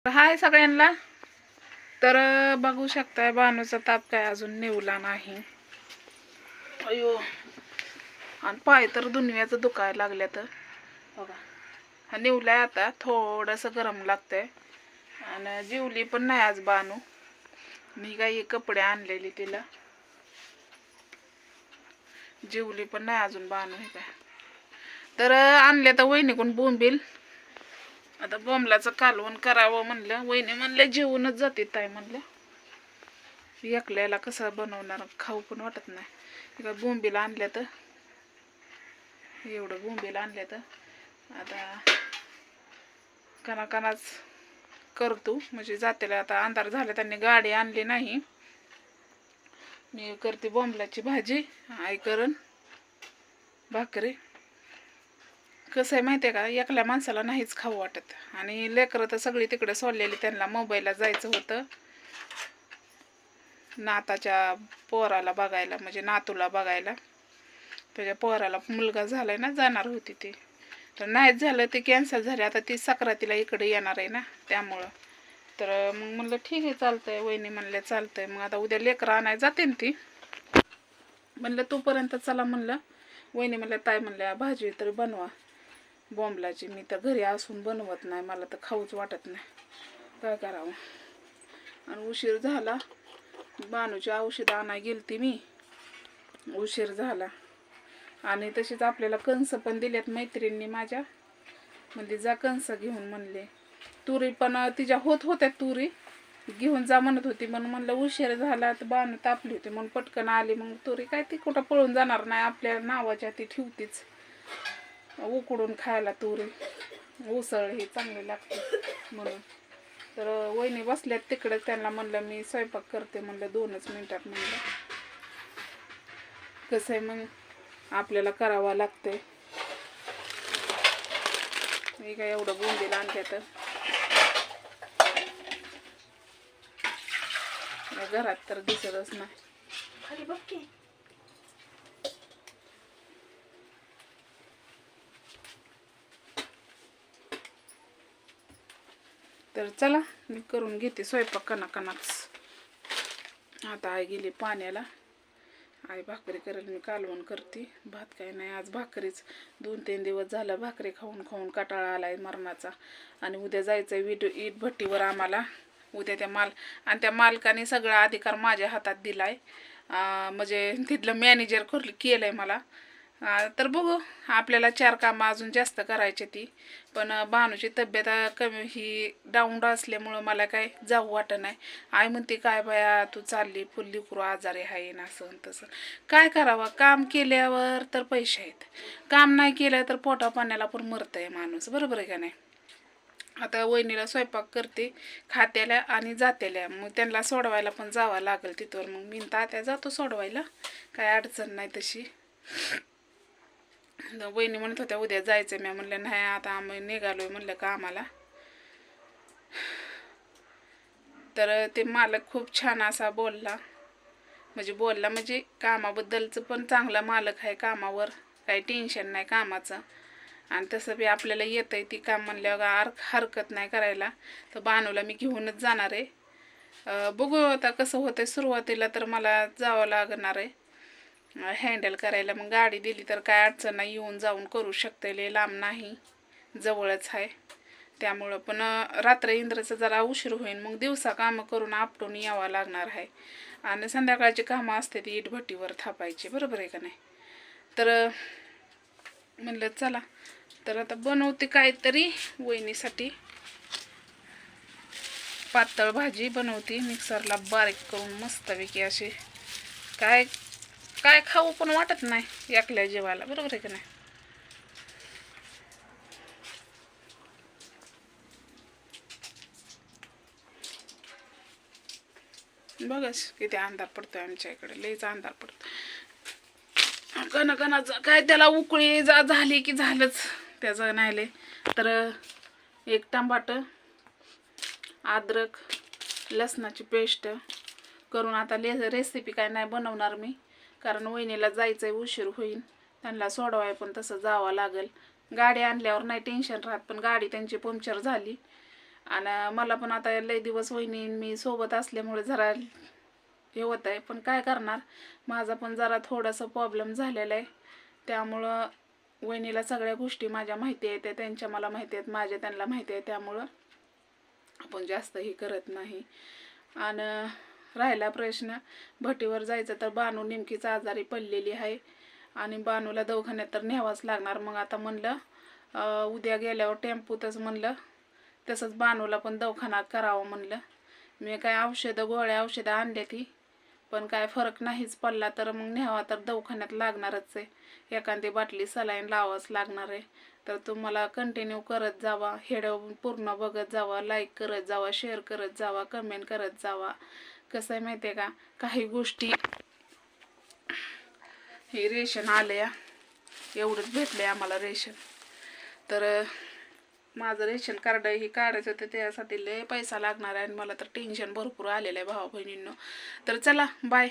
हाय सगळ्यांना. तर बघू शकताय बाणूचा ताप काय अजून निवला नाही. अयो, आणि पाय तर दुनियाचं दुखायला लागल्या. तर बघा हा निवलाय. आता थोडंसं गरम लागतंय. आणि जेवली पण नाही आज बाणू. मी काही कपडे आणलेली तिला, जेवली पण नाही अजून बाणू. हे काय तर आणले तर वहिनीकडून बोंबील. आता बोंबलाचं कालवण करावं म्हणलं. वहिनी म्हणले जेवूनच जाते ताई म्हणलं. एकल्याला कसं बनवणार, खाऊ पण वाटत नाही. काय बोंबील आणल्या तर एवढं बोंबील आणल्या तर आता कणाच करतो. म्हणजे जातेला आता अंधार झाला, त्यांनी गाडी आणली नाही. मी करते बोंबलाची भाजी, आई करण भाकरी. कसं आहे माहिती आहे का, एकल्या माणसाला नाहीच खाऊ वाटत. आणि लेकरं तर सगळी तिकडे सोडलेली. त्यांना मुंबईला जायचं होतं नाताच्या पोराला बघायला, म्हणजे नातूला बघायला. त्याच्या पोराला मुलगा झालाय ना, जाणार होती ती. तर नाहीच झालं, ते कॅन्सल झाले. आता ती सक्रातीला इकडे येणार आहे ना, त्यामुळं. तर मग म्हणलं ठीक आहे, चालतंय. वहिनी म्हणल्या चालतंय. मग आता उद्या लेकरं आणायला जाते ना ती. म्हणलं तोपर्यंत चला म्हणलं. वहिनी म्हणल्या ताई म्हणल्या भाजी तरी बनवा बोंबलाची. मी तर घरी असून बनवत नाही, मला तर खाऊच वाटत नाही. काय करावं. आणि उशीर झाला. बाणूची औषधं आणायला गेलती मी, उशीर झाला. आणि तशीच आपल्याला कणसं पण दिल्यात मैत्रिणींनी माझ्या. म्हणजे जा कणस घेऊन म्हणले. तुरी पण तिच्या होत होत्या, तुरी घेऊन जा म्हणत होती. म्हणून म्हणलं उशीर झाला तर बाणू तापली होती म्हणून पटकन आली. मग तुरी काय ती कुठं पळून जाणार नाही, आपल्या नावाच्या ती ठेवतीच. उकडून खायला तुरी उसळ ही चांगली लागते म्हणून. तर वहिनी बसल्यात तिकडे, त्यांना म्हणलं मी स्वयंपाक करते म्हणलं 2च मिनिटात. म्हणलं कसं आहे मग आपल्याला करावं लागतंय. मी काय एवढं बोंबील आणल्या तर घरात तर दिसतच नाही. खाली बघ की. तर चला मी करून घेते स्वयंपाक कणाच. आता आई गेली पाण्याला. आई भाकरी करेल, मी कालवण करते. भात काय नाही आज, भाकरीच. 2-3 दिवस झालं भाकरी खाऊन खाऊन कटाळा आलाय मरणाचा. आणि उद्या जायचं आहे ईट भट्टीवर आम्हाला. उद्या त्या मालकाने सगळा अधिकार माझ्या हातात दिलाय. म्हणजे तिथलं मॅनेजर केलंय मला. तर बघू, आपल्याला 4 कामं अजून जास्त करायची ती. पण बाणूची तब्येत कमी ही डाऊन असल्यामुळं मला काय जाऊ वाटत नाही. आई म्हणते काय बाया तू चालली, फुल्ली लेकरू आजारी आहे ना, असं तसं. काय करावं, काम केल्यावर तर पैसे आहेत, काम नाही केलं तर पोटा पाण्याला पण मरतंय माणूस. बरोबर आहे का नाही. आता वहिनीला स्वयंपाक करते, खात्याला आणि जात्याला. मग त्यांना सोडवायला पण जावं लागेल तिथवर. मग मी तात्या जातो सोडवायला, काय अडचण नाही तशी. वहिनी म्हणत होत्या उद्या जायचं. मी म्हणलं नाही, आता आम्ही निघालोय म्हणलं कामाला. तर ते मालक खूप छान असा बोलला. म्हणजे कामाबद्दलचं पण चांगला मालक आहे. कामावर काही टेन्शन नाही कामाचं. आणि तसं बी आपल्याला येतं आहे ती काम म्हणल्यावर हरकत नाही करायला. तर बाणूला मी घेऊनच जाणार आहे. बघू आता कसं होतं. सुरुवातीला तर मला जावं लागणार आहे हँडल करायला. मग गाडी दिली तर काय अडचण नाही, येऊन जाऊन करू शकते. लय लांब नाही, जवळच आहे. त्यामुळं पण रात्र इंद्राचं जरा उशीर होईल. मग दिवसा कामं करून आपटून यावं लागणार आहे. आणि संध्याकाळची कामं असते ती इटभट्टीवर थापायची. बरोबर आहे का नाही. तर म्हणलं चला, तर आता बनवते काहीतरी वहिनीसाठी. पातळ भाजी बनवते, मिक्सरला बारीक करून मस्तपैकी अशी. काय खाऊ पण वाटत नाही एकल्या जेवायला. बरोबर आहे का नाही. बघच किती अंधार पडतोय आमच्या इकडे, लईच अंधार पडतो. कणाचं काय त्याला उकळी झाली की झालंच त्याचं नाहीले. तर 1 टमाटर, अद्रक, लसणाची पेस्ट करून आता रेसिपी काय नाही बनवणार मी, कारण वहिनीला जायचं आहे, उशीर होईल. त्यांना सोडवाय पण तसं जावं लागेल. गाडी आणल्यावर नाही टेन्शन राहत, पण गाडी त्यांची पंक्चर झाली. आणि मला पण आता लय दिवस वहिनी मी सोबत असल्यामुळे जरा हे होत आहे, पण काय करणार, माझा पण जरा थोडासा प्रॉब्लेम झालेला आहे. त्यामुळं वहिनीला सगळ्या गोष्टी माझ्या माहिती आहेत, त्यांच्या मला माहिती आहेत, माझ्या त्यांना माहिती आहे. त्यामुळं आपण जास्त हे करत नाही. आणि राहिला प्रश्न भटीवर जायचं, तर बानू नेमकीच आजारी पडलेली आहे आणि बानूला दवाखान्यात तर न्यावाच लागणार. मग आता म्हणलं उद्या गेल्यावर टेम्पूतच म्हणलं तसंच बानूला पण दवाखाना करावं म्हणलं. मी काय गोळ्या औषधं आणल्या ती, पण काय फरक नाहीच पडला तर मग न्यावा तर दवाखान्यात लागणारच आहे. एखादी बाटली सलाईन लावाच लागणार आहे. तर तुम्हाला कंटिन्यू करत जावा, हेडो पूर्ण बघत जावा, लाईक करत जावा, शेअर करत जावा, कमेंट करत जावा. कसं आहे माहिती आहे का, काही गोष्टी हे रेशन आलं या एवढंच भेटलं आम्हाला रेशन. तर माझं रेशन कार्ड हे काढायचं होतं, त्यासाठी लय पैसा लागणार आहे आणि मला तर टेन्शन भरपूर आलेलं आहे भावा बहिणींनो. तर चला बाय.